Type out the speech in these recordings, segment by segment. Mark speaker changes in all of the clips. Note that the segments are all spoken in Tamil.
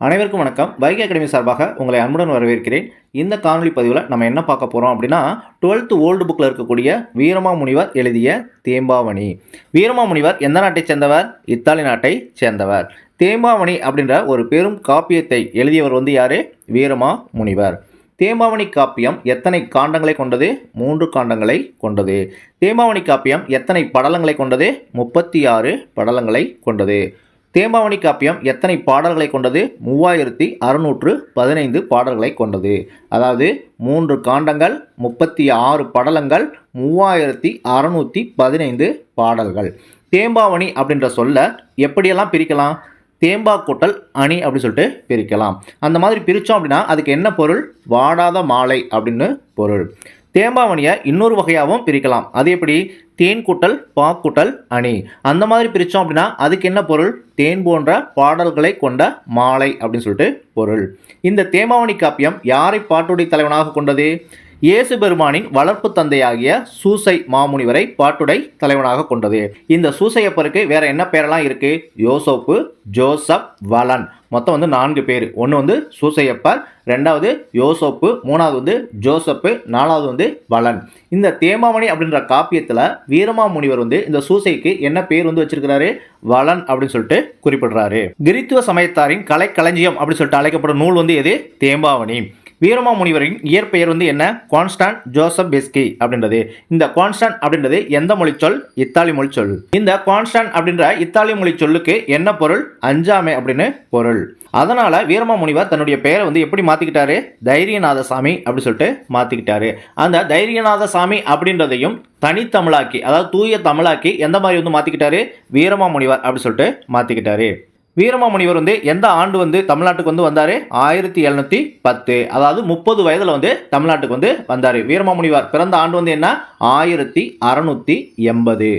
Speaker 1: அனைவருக்கும் வணக்கம். வைகை அகாடமி சார்பாக உங்களை அன்புடன் வரவேற்கிறேன். இந்த காணொலி பதிவில் நம்ம என்ன பார்க்க போகிறோம் அப்படின்னா 12th ஓல்டு புக்கில் இருக்கக்கூடிய வீரமாமுனிவர் எழுதிய தேம்பாவணி. வீரமாமுனிவர் எந்த நாட்டைச் சேர்ந்தவர்? இத்தாலி நாட்டை சேர்ந்தவர். தேம்பாவணி அப்படின்ற ஒரு பெரும் காப்பியத்தை எழுதியவர் யார்? வீரமாமுனிவர். தேம்பாவணி காப்பியம் எத்தனை காண்டங்களை கொண்டது? 3 காண்டங்களை கொண்டது. தேம்பாவணி காப்பியம் எத்தனை படலங்களை கொண்டது? 36 படலங்களை கொண்டது. தேம்பாவணி காப்பியம் எத்தனை பாடல்களை கொண்டது? 3615 பாடல்களை கொண்டது. அதாவது 3 காண்டங்கள், 36 படலங்கள், 3615 பாடல்கள். தேம்பாவணி அப்படின்ற சொல்ல எப்படியெல்லாம் பிரிக்கலாம்? தேம்பா கூட்டல் அணி அப்படின்னு சொல்லிட்டு பிரிக்கலாம். அந்த மாதிரி பிரித்தோம் அப்படின்னா அதுக்கு என்ன பொருள்? வாடாத மாலை அப்படின்னு பொருள். தேம்பாவணியை இன்னொரு வகையாகவும் பிரிக்கலாம். அது எப்படி? தேன் கூட்டல் பா கூட்டல் அணி. அந்த மாதிரி பிரித்தோம் அப்படின்னா அதுக்கு என்ன பொருள்? தேன் போன்ற பாடல்களை கொண்ட மாலை அப்படின்னு சொல்லிட்டு பொருள். இந்த தேம்பாவணி காப்பியம் யாரை பாட்டுடை தலைவனாக கொண்டது? இயேசு பெருமானின் வளர்ப்பு தந்தையாகிய சூசை மாமுனிவரை பாட்டுடை தலைவனாக கொண்டது. இந்த சூசையப்பருக்கு வேற என்ன பேரெல்லாம் இருக்கு? யோசப்பு, ஜோசப், வலன். மொத்தம் 4 பேர். ஒன்று சூசையப்பர், 2வது யோசப்பு, 3வது ஜோசப்பு, 4வது வலன். இந்த தேம்பாவணி அப்படின்ற காப்பியத்தில் வீரமாமுனிவர் இந்த சூசைக்கு என்ன பேர் வச்சிருக்கிறாரு? வலன் அப்படின்னு சொல்லிட்டு குறிப்பிடுறாரு. கிறித்துவ சமயத்தாரின் கலைக்களஞ்சியம் அப்படின்னு சொல்லிட்டு அழைக்கப்படும் நூல் எது? தேம்பாவணி. வீரமாமுனிவரின் இயற்பெயர் என்ன? கான்ஸ்டாண்ட் ஜோசப் பெஸ்கி அப்படின்றது. இந்த கான்ஸ்டாண்ட் அப்படின்றது எந்த மொழிச்சொல்? இத்தாலி மொழிச்சொல். இந்த கான்ஸ்டாண்ட் அப்படின்ற இத்தாலி மொழி சொல்லுக்கு என்ன பொருள்? அஞ்சாமை அப்படின்னு பொருள். அதனால வீரமாமுனிவர் தன்னுடைய பெயரை எப்படி மாத்திக்கிட்டாரு? தைரியநாதசாமி அப்படி சொல்லிட்டு மாத்திக்கிட்டாரு. அந்த தைரியநாதசாமி அப்படின்றதையும் தனித்தமிழாக்கி, அதாவது தூய தமிழாக்கி எந்த மாதிரி மாத்திக்கிட்டாரு? வீரமாமுனிவர் அப்படி சொல்லிட்டு மாத்திக்கிட்டாரு. வீரமாமுனிவர் எந்த ஆண்டு தமிழ்நாட்டுக்கு வந்தார்? 1710. அதாவது 30 வயதில் தமிழ்நாட்டுக்கு வந்தார். வீரமாமுனிவர் பிறந்த ஆண்டு என்ன? 1680.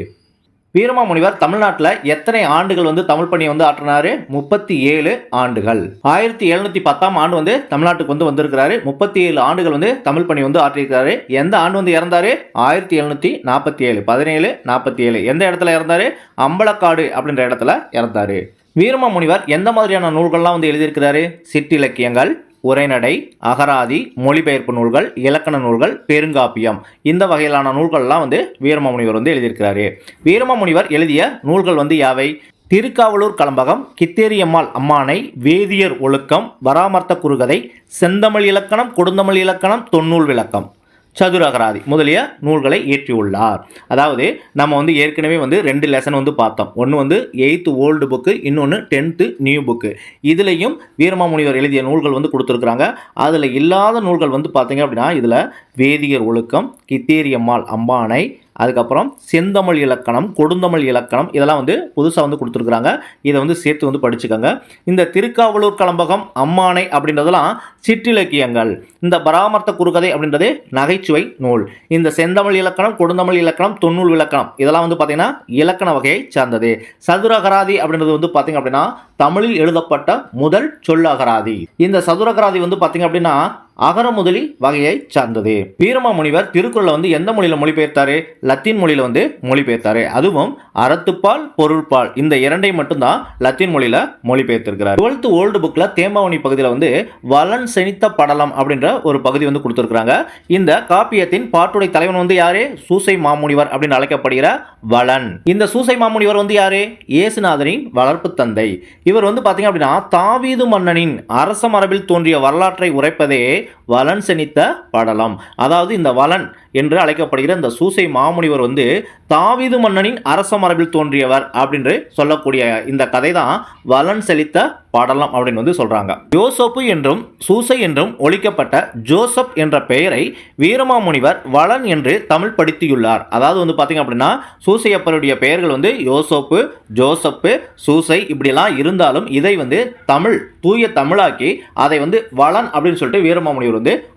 Speaker 1: வீரமாமுனிவர் தமிழ்நாட்டில் எத்தனை ஆண்டுகள் தமிழ் பணி ஆற்றினார்? 37 ஆண்டுகள். 1710ஆம் ஆண்டு தமிழ்நாட்டுக்கு வந்திருக்கிறாரு. 37 ஆண்டுகள் தமிழ் பணி ஆற்றியிருக்கிறாரு. எந்த ஆண்டு இறந்தாரு? 1747. 1747. எந்த இடத்துல இறந்தாரு? அம்பலக்காடு அப்படின்ற இடத்துல இறந்தாரு. வீரமாமுனிவர் எந்த மாதிரியான நூல்கள்லாம் எழுதியிருக்கிறாரு? சிற்றிலக்கியங்கள், உரைநடை, அகராதி, மொழிபெயர்ப்பு நூல்கள், இலக்கண நூல்கள், பெருங்காப்பியம். இந்த வகையிலான நூல்கள்லாம் வீரமாமுனிவர் எழுதியிருக்கிறாரு. வீரமாமுனிவர் எழுதிய நூல்கள் யாவை? திருக்காவலூர் கலம்பகம், கித்தேரியம்மாள் அம்மானை, வேதியர் ஒழுக்கம், பராமர்த்த குறுகதை, செந்தமிழ் இலக்கணம், கொடுந்தமிழ் இலக்கணம், தொன்னூல் விளக்கம், சதுரகராதி முதலிய நூல்களை இயற்றியுள்ளார். அதாவது நம்ம ஏற்கனவே 2 லெசன் பார்த்தோம். ஒன்று 8th ஓல்டு புக்கு, இன்னொன்று 10th நியூ புக்கு. இதுலேயும் வீரமாமுனிவர் எழுதிய நூல்கள் கொடுத்துருக்குறாங்க. அதில் இல்லாத நூல்கள் பார்த்தீங்க அப்படின்னா இதில் வேதியர் ஒழுக்கம், கித்தேரியம்மாள் அம்பானை, அதுக்கப்புறம் செந்தமிழ் இலக்கணம், கொடுந்தமிழ் இலக்கணம், இதெல்லாம் புதுசாக கொடுத்துருக்குறாங்க. இதை சேர்த்து படிச்சுக்கோங்க. இந்த திருக்காவலூர் கலம்பகம், அம்மானை அப்படின்றதெல்லாம் சிற்றிலக்கியங்கள். இந்த பராமர்த்த குறுகதை அப்படின்றது நகைச்சுவை நூல். இந்த செந்தமிழ் இலக்கணம், கொடுந்தமிழ் இலக்கணம், தொன்னூல் விளக்கணம் இதெல்லாம் பார்த்தீங்கன்னா இலக்கண வகையை சார்ந்தது. சதுரகராதி அப்படின்றது பார்த்தீங்க அப்படின்னா தமிழில் எழுதப்பட்ட முதல் சொல்லகராதி. இந்த சதுரகராதி பார்த்தீங்க அப்படின்னா அகரமுதலி வகையை சார்ந்தது. வீரமாமுனிவர் திருக்குறளை எந்த மொழியில் மொழிபெயர்த்தாரு? லத்தீன் மொழியில் மொழிபெயர்த்தாரு. அதுவும் அறத்துப்பால், பொருள்பால் இந்த 2ஐ மட்டும்தான் லத்தீன் மொழியில் மொழிபெயர்த்திருக்கிறார். 12th ஓல்டு புக்கில் தேம்பாவணி பகுதியில் வலன் செனித்த படலம் அப்படின்ற ஒரு பகுதி கொடுத்துருக்காங்க. இந்த காப்பியத்தின் பாட்டுடை தலைவன் யாரு? சூசை மாமுனிவர் அப்படின்னு அழைக்கப்படுகிற வலன். இந்த சூசை மாமுனிவர் யாரு? இயேசுநாதரின் வளர்ப்பு தந்தை. இவர் பார்த்தீங்க அப்படின்னா தாவீது மன்னனின் அரச மரபில் தோன்றிய வரலாற்றை உரைப்பதே வலன் செனித்த படலம். அதாவது இந்த வலன் என்று அழைக்கப்படுகிற இந்த சூசை மாமுனிவர் தாவீது மன்னனின் அரச மரபில் தோன்றியவர் அப்படின்னு சொல்லக்கூடிய இந்த கதை தான் வலன் செழித்த படலம் அப்படின்னு சொல்றாங்க. யோசப்பு என்றும் சூசை என்றும் ஒழிக்கப்பட்ட ஜோசப் என்ற பெயரை வீரமாமுனிவர் வலன் என்று தமிழ் படுத்தியுள்ளார். அதாவது பார்த்தீங்க அப்படின்னா சூசையப்பருடைய பெயர்கள் யோசப்பு, ஜோசப்பு, சூசை இப்படிலாம் இருந்தாலும் இதை தமிழ் தூய தமிழாக்கி அதை வலன் அப்படின்னு சொல்லிட்டு வீரமாமுனிவர்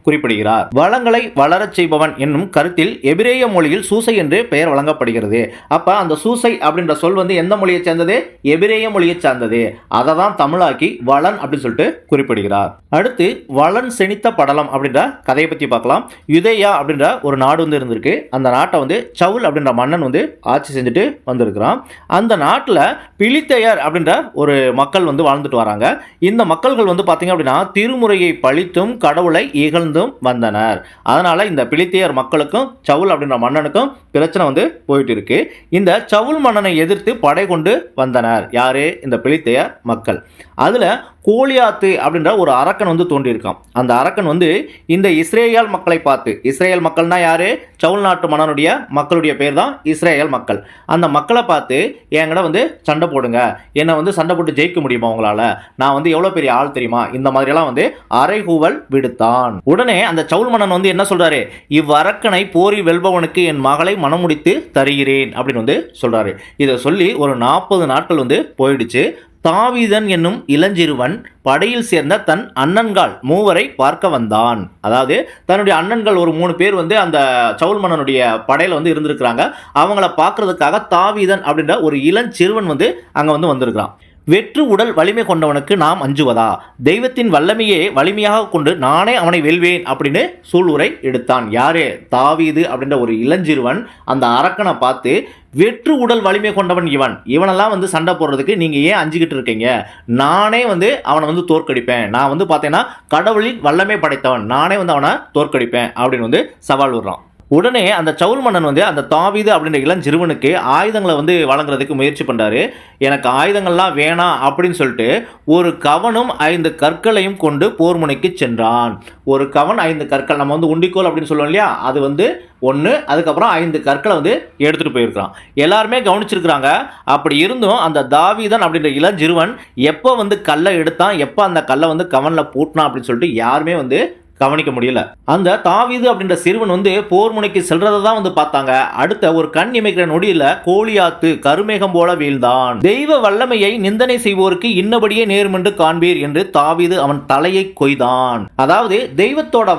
Speaker 1: குறிப்பிடுகிறார். வளங்களை வளரச் செய்பவன் என்னும் என்னும் கருத்தில் எபிரேய மொழியில் சூசை என்று பெயர் வழங்கப்படுகிறது. அப்ப அந்த சூசை அப்படின்ற சொல் வந்து எந்த மொழியை சேர்ந்தது? எபிரேய மொழியை சார்ந்தது. அதை தான் தமிழாக்கி வளன் அப்படின்னு சொல்லிட்டு குறிப்பிடுகிறார். அடுத்து வளன் செனித்த படலம் அப்படின்ற கதையை பத்தி பார்க்கலாம். யுதேயா அப்படின்ற ஒரு நாடு வந்து இருந்திருக்கு. அந்த நாட்டை வந்து சவுல் அப்படின்ற மன்னன் வந்து ஆட்சி செஞ்சுட்டு வந்திருக்கிறான். அந்த நாட்டில் பிலித்தையர் அப்படின்ற ஒரு மக்கள் வந்து வாழ்ந்துட்டு வராங்க. இந்த மக்கள்கள் வந்து பார்த்தீங்க அப்படின்னா திருமுறையை பழித்தும் கடவுளை இகழ்ந்தும் வந்தனர். அதனால இந்த பிலித்தையர் மக்களுக்கும் சவுல் அப்படின்ற மன்னனுக்கும் பிரச்சனை வந்து போயிட்டு இருக்கு. இந்த சவுல் மன்னனை எதிர்த்து படை கொண்டு வந்தனர் யாரு? இந்த பிலித்தையர் மக்கள். அதுல கோலியாத்து அப்படின்ற ஒரு அரக்கன் வந்து தோன்றியிருக்கான். அந்த அரக்கன் வந்து இந்த இஸ்ரேல் மக்களை பார்த்து, இஸ்ரேல் மக்கள்னா யாரு? சவுல் நாட்டு மன்னனுடைய மக்களுடைய பேர் தான் இஸ்ரேல் மக்கள். அந்த மக்களை பார்த்து என்கிட்ட வந்து சண்டை போடுங்க, என்னை வந்து சண்டை போட்டு ஜெயிக்க முடியுமா உங்களால? நான் வந்து எவ்வளவு பெரிய ஆள் தெரியுமா? இந்த மாதிரியெல்லாம் வந்து அறைகூவல் விடுத்தான். உடனே அந்த சவுல் மன்னன் வந்து என்ன சொல்றாரு? இவ்வரக்கனை போரி வெல்பவனுக்கு என் மகளை மணமுடித்து தருகிறேன் அப்படின்னு வந்து சொல்றாரு. இதை சொல்லி ஒரு 40 நாட்கள் வந்து போயிடுச்சு. தாவீதன் என்னும் இளஞ்சிறுவன் படையில் சேர்ந்த தன் அண்ணன்கள் 3 பார்க்க வந்தான். அதாவது தன்னுடைய அண்ணன்கள் ஒரு 3 பேர் வந்து அந்த சவுல் மன்னனுடைய படையில வந்து இருந்திருக்கிறாங்க. அவங்கள பார்க்கறதுக்காக தாவீதன் அப்படின்ற ஒரு இளஞ்சிறுவன் வந்து அங்க வந்து வந்திருக்கிறான். வெற்று உடல் வலிமை கொண்டவனுக்கு நாம் அஞ்சுவதா? தெய்வத்தின் வல்லமையே வலிமையாக கொண்டு நானே அவனை வெல்வேன் அப்படின்னு சூளுரை எடுத்தான். யாரு? தாவீது அப்படின்ற ஒரு இளஞ்சிறுவன் அந்த அரக்கனை பார்த்து, வெற்று உடல் வலிமை கொண்டவன் இவனெல்லாம் வந்து சண்டை போடுறதுக்கு நீங்க ஏன் அஞ்சுக்கிட்டு இருக்கீங்க? நானே வந்து அவனை வந்து தோற்கடிப்பேன். நான் வந்து பார்த்தேன்னா கடவுளின் வல்லமை படைத்தவன், நானே வந்து அவனை தோற்கடிப்பேன் அப்படின்னு வந்து சவால் விடுறான். உடனே அந்த சவுல் மன்னன் வந்து அந்த தாவீது அப்படின்ற இளஞ்சிறுவனுக்கு ஆயுதங்களை வந்து வழங்குறதுக்கு முயற்சி பண்றாரு. எனக்கு ஆயுதங்கள்லாம் வேணாம் அப்படின்னு சொல்லிட்டு ஒரு கவனும் 5 கற்களையும் கொண்டு போர் முனைக்கு சென்றான். ஒரு கவன் 5 கற்கள், நம்ம வந்து உண்டிக்கோல் அப்படின்னு சொல்லுவோம் இல்லையா, அது வந்து 1, அதுக்கப்புறம் 5 கற்களை வந்து எடுத்துட்டு போயிருக்கிறான். எல்லாருமே கவனிச்சிருக்கிறாங்க. அப்படி இருந்தும் அந்த தாவீதன் அப்படின்ற இளஞ்சிறுவன் எப்போ வந்து கல்லை எடுத்தான், எப்போ அந்த கல்லை வந்து கவன்ல பூட்டினான் அப்படின்னு சொல்லிட்டு யாருமே வந்து கவனிக்க முடியல. அந்த தாவீது அப்படின்ற சிறுவன் வந்து போர் முனைக்கு செல்றதை தான் வந்து பார்த்தாங்க. அடுத்த ஒரு கண் இமைக்கிற நொடியில கோலியாத்து கருமேகம் போல வீழ்ந்தான். தெய்வ வல்லமையை நிந்தனை செய்வோருக்கு இன்னபடியே நேரும் என்று காண்பீர் என்று தாவீது அவன் தலையை கொய்தான். அதாவது தெய்வத்தோட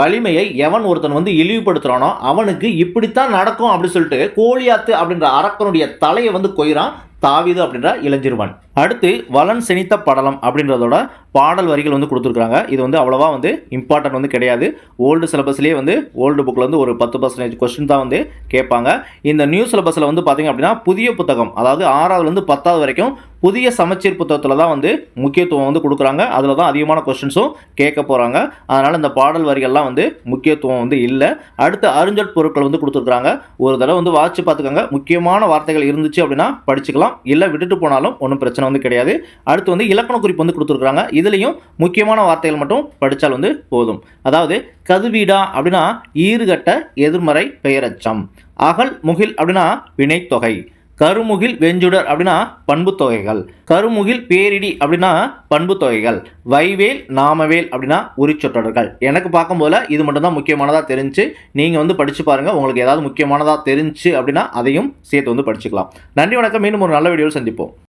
Speaker 1: வலிமையை எவன் ஒருத்தன் வந்து இழிவுபடுத்துறானோ அவனுக்கு இப்படித்தான் நடக்கும் அப்படின்னு சொல்லிட்டு கோலியாத்து அப்படின்ற அரக்கனுடைய தலையை வந்து கொய்றான் தாவீது அப்படின்ற இளஞ்சிறுவன். அடுத்து வளன் செனித்த படலம் அப்படின்றதோட பாடல் வரிகள் வந்து கொடுத்துருக்காங்க. இது வந்து அவ்வளோவா வந்து இம்பார்ட்டன்ட் வந்து கிடையாது. ஓல்டு சிலபஸ்லேயே வந்து ஓல்டு புக்கில் வந்து ஒரு 10% கொஸ்டின் தான் வந்து கேட்பாங்க. இந்த நியூ சிலபஸில் வந்து பார்த்தீங்க அப்படின்னா புதிய புத்தகம், அதாவது 6ஆவதுலேருந்து 10ஆவது வரைக்கும் புதிய சமச்சீர் புத்தகத்தில் தான் வந்து முக்கியத்துவம் வந்து கொடுக்குறாங்க. அதில் தான் அதிகமான கொஸ்டின்ஸும் கேட்க போகிறாங்க. அதனால் இந்த பாடல் வரிகள்லாம் வந்து முக்கியத்துவம் வந்து இல்லை. அடுத்து அறிஞ்சல் பொருட்கள் வந்து கொடுத்துருக்குறாங்க. ஒரு தடவை வந்து வாட்சி பார்த்துக்கோங்க. முக்கியமான வார்த்தைகள் இருந்துச்சு அப்படின்னா படிச்சுக்கலாம், இல்லை விட்டுட்டு போனாலும் ஒன்றும் பிரச்சனை வந்து கிடையாது. அடுத்து வந்து இலக்கண குறிப்பு வந்து கொடுத்துருக்காங்க. இதுலேயும் முக்கியமான வார்த்தைகள் மட்டும் படித்தால் வந்து போதும். அதாவது கதுவீடா அப்படின்னா ஈறுகட்ட எதிர்மறை பெயரச்சம், அகல் முகில் அப்படின்னா வினைத்தொகை, கருமுகில் வெஞ்சுடர் அப்படின்னா பண்பு தொகைகள், கருமுகில் பேரிடி அப்படின்னா பண்பு தொகைகள், வைவேல் நாமவேல் அப்படின்னா உரிச்சொற்றர்கள். எனக்கு பார்க்கும் போல இது மட்டும் தான் முக்கியமானதாக தெரிஞ்சு. நீங்கள் வந்து படித்து பாருங்கள். உங்களுக்கு ஏதாவது முக்கியமானதாக தெரிஞ்சு அப்படின்னா அதையும் சேர்த்து வந்து படிச்சுக்கலாம். நன்றி, வணக்கம். மீண்டும் ஒரு நல்ல வீடியோவில் சந்திப்போம்.